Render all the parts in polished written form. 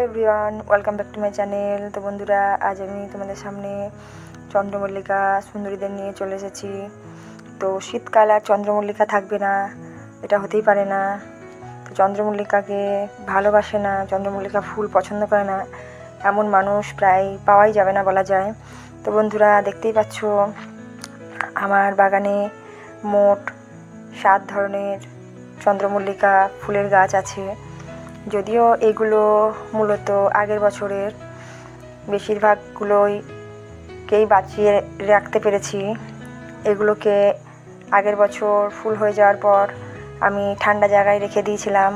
Everyone, welcome back to my channel. তো বন্ধুরা, আজ আমি তোমাদের সামনে চন্দ্রমল্লিকা সুন্দরীদের নিয়ে চলে এসেছি। তো শীতকাল আর চন্দ্রমল্লিকা থাকবে না, এটা হতেই পারে না। তো চন্দ্রমল্লিকাকে ভালোবাসে না, চন্দ্রমল্লিকা ফুল পছন্দ করে না এমন মানুষ প্রায় পাওয়াই যাবে না বলা যায়। তো বন্ধুরা, দেখতেই পাচ্ছ আমার বাগানে মোট 7 ধরনের চন্দ্রমল্লিকা ফুলের গাছ আছে। যদিও এগুলো মূলত আগের বছরের, বেশিরভাগগুলোকেই বাঁচিয়ে রাখতে পেরেছি। এগুলোকে আগের বছর ফুল হয়ে যাওয়ার পর আমি ঠান্ডা জায়গায় রেখে দিয়েছিলাম।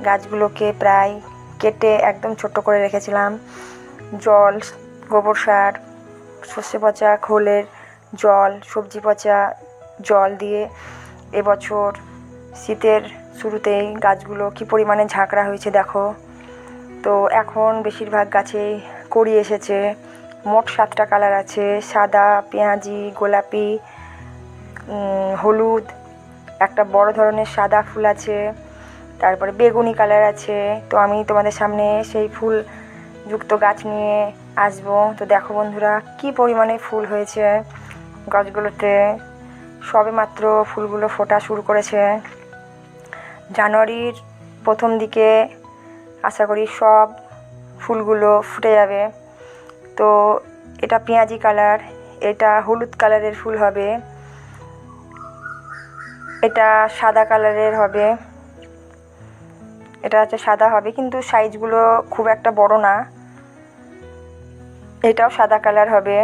গাছগুলোকে প্রায় কেটে একদম ছোট্ট করে রেখেছিলাম। জল, গোবর সার, সর্ষে পচা খোলের জল, সবজি পচা জল দিয়ে এবছর শীতের শুরুতেই গাছগুলো কী পরিমাণে ঝাঁকড়া হয়েছে দেখো। তো এখন বেশিরভাগ গাছেই কড়ি এসেছে। মোট 7টা কালার আছে: সাদা, পেঁয়াজি, গোলাপি, হলুদ, একটা বড় ধরনের সাদা ফুল আছে, তারপরে বেগুনি কালার আছে। তো আমি তোমাদের সামনে সেই ফুল যুক্ত গাছ নিয়ে আসবো। তো দেখো বন্ধুরা, কি পরিমাণে ফুল হয়েছে গাছগুলোতে। সবে মাত্র ফুলগুলো ফোটা শুরু করেছে। জানুয়ারির প্রথম দিকে আশা করি সব ফুলগুলো ফুটে যাবে। তো এটা পেঁয়াজি কালার, এটা হলুদ কালারের ফুল হবে, এটা সাদা কালারের হবে, এটা হচ্ছে সাদা হবে কিন্তু সাইজগুলো খুব একটা বড় না। এটাও সাদা কালার হবে।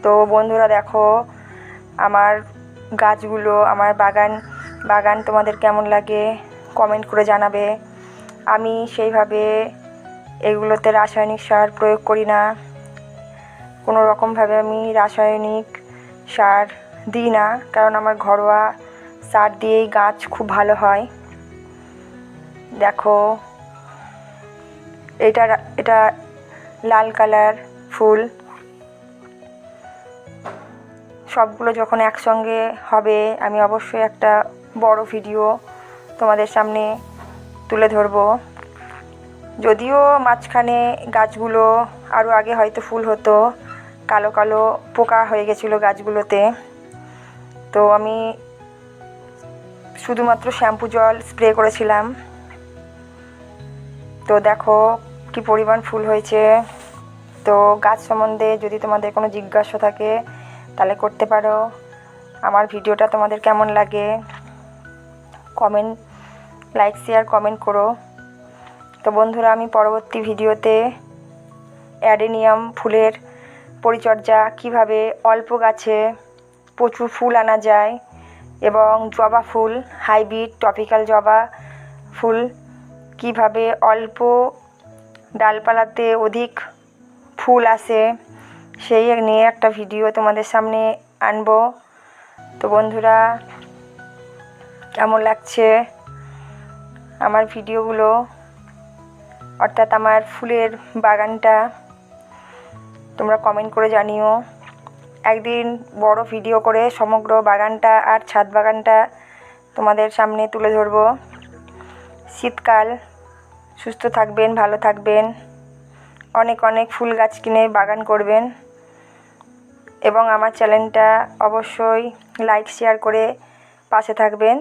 তো বন্ধুরা দেখো, আমার গাছগুলো, আমার বাগান তোমাদের কেমন লাগে কমেন্ট করে জানাবে। আমি সেইভাবে এগুলোতে রাসায়নিক সার প্রয়োগ করি না, কোনো রকমভাবে আমি রাসায়নিক সার দিই না, কারণ আমার ঘরোয়া সার দিয়েই গাছ খুব ভালো হয়। দেখো এটা লাল কালার ফুল। সবগুলো যখন একসঙ্গে হবে আমি অবশ্যই একটা বড় ভিডিও তোমাদের সামনে তুলে ধরবো। যদিও মাঝখানে গাছগুলো আরও আগে হয়তো ফুল হতো, কালো কালো পোকা হয়ে গেছিলো গাছগুলোতে। তো আমি শুধুমাত্র শ্যাম্পু জল স্প্রে করেছিলাম। তো দেখো কি পরিমাণ ফুল হয়েছে। তো গাছ সম্বন্ধে যদি তোমাদের কোনো জিজ্ঞাসা থাকে তাহলে করতে পারো। আমার ভিডিওটা তোমাদের কেমন লাগে কমেন্ট, লাইক, শেয়ার, কমেন্ট করো। তো বন্ধুরা, আমি পরবর্তী ভিডিওতে অ্যাডেনিয়াম ফুলের পরিচর্যা, কিভাবে অল্প গাছে প্রচুর ফুল আনা যায়, এবং জবা ফুল, হাইব্রিড ট্রপিক্যাল জবা ফুল কিভাবে অল্প ডালপালাতে অধিক ফুল আসে, সেই নিয়ে একটা ভিডিও তোমাদের সামনে আনবো। তো বন্ধুরা, কেমন লাগছে আমার ভিডিওগুলো, অর্থাৎ আমার ফুলের বাগানটা, তোমরা কমেন্ট করে জানিও। একদিন বড় ভিডিও করে সমগ্র বাগানটা আর ছাদ বাগানটা তোমাদের সামনে তুলে ধরবো। শীতকাল, সুস্থ থাকবেন, ভালো থাকবেন, অনেক অনেক ফুল গাছ কিনে বাগান করবেন, এবং আমার চ্যানেলটা অবশ্যই লাইক শেয়ার করে পাশে থাকবেন।